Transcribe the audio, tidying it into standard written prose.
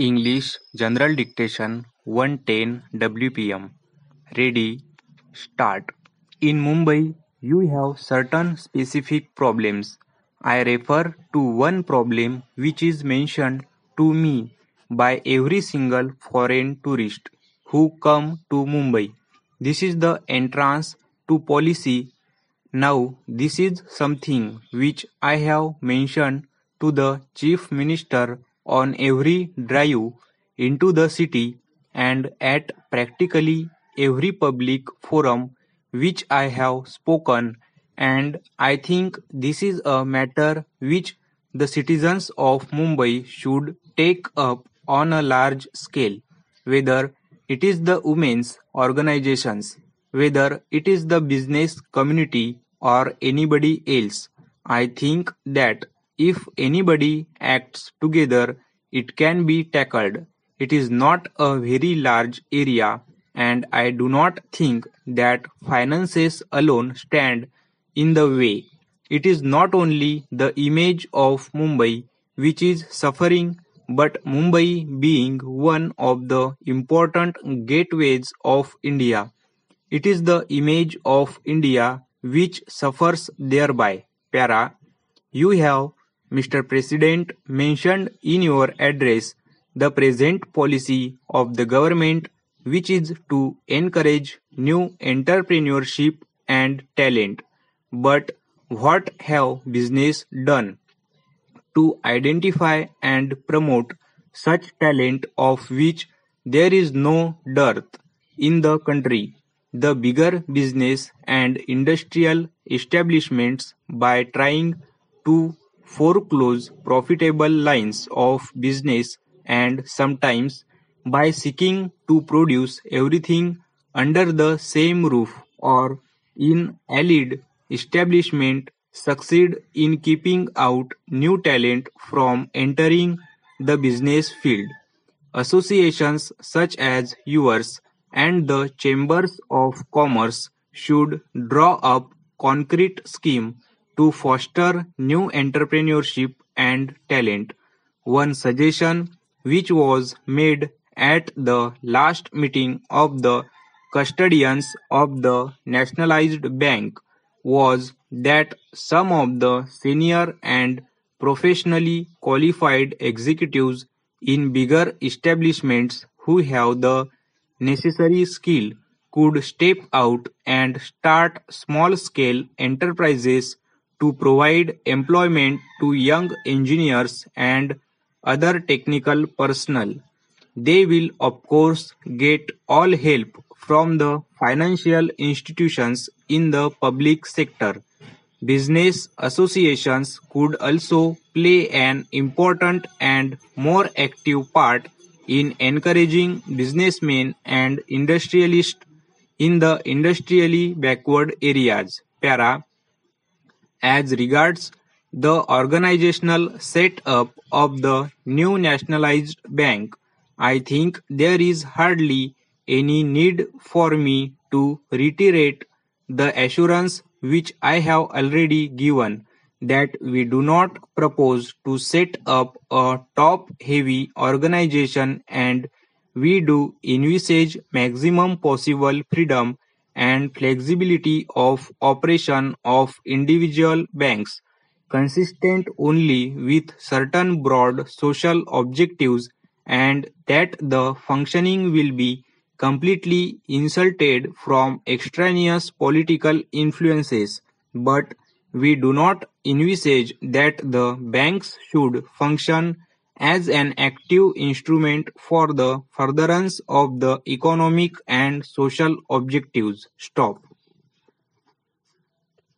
English General Dictation 110 WPM. Ready, start. In Mumbai, you have certain specific problems. I refer to one problem which is mentioned to me by every single foreign tourist who come to Mumbai. This is the entrance to policy. Now, this is something which I have mentioned to the Chief Minister on every drive into the city and at practically every public forum which I have spoken, and I think this is a matter which the citizens of Mumbai should take up on a large scale, whether it is the women's organizations, whether it is the business community or anybody else. I think that if anybody acts together, it can be tackled. It is not a very large area, and I do not think that finances alone stand in the way. It is not only the image of Mumbai which is suffering, but Mumbai being one of the important gateways of India. It is the image of India which suffers thereby. Para, you have, Mr. President, mentioned in your address the present policy of the government, which is to encourage new entrepreneurship and talent. But what have business done to identify and promote such talent of which there is no dearth in the country? The bigger business and industrial establishments, by trying to foreclose profitable lines of business and sometimes by seeking to produce everything under the same roof or in allied establishment, succeed in keeping out new talent from entering the business field. Associations such as yours and the chambers of commerce should draw up concrete scheme to foster new entrepreneurship and talent. One suggestion which was made at the last meeting of the custodians of the nationalized bank was that some of the senior and professionally qualified executives in bigger establishments who have the necessary skill could step out and start small scale enterprises to provide employment to young engineers and other technical personnel. They will of course get all help from the financial institutions in the public sector. Business associations could also play an important and more active part in encouraging businessmen and industrialists in the industrially backward areas. Para, as regards the organizational setup of the new nationalized bank, I think there is hardly any need for me to reiterate the assurance which I have already given that we do not propose to set up a top-heavy organization, and we do envisage maximum possible freedom and flexibility of operation of individual banks, consistent only with certain broad social objectives, and that the functioning will be completely insulted from extraneous political influences. But we do not envisage that the banks should function as an active instrument for the furtherance of the economic and social objectives. Stop.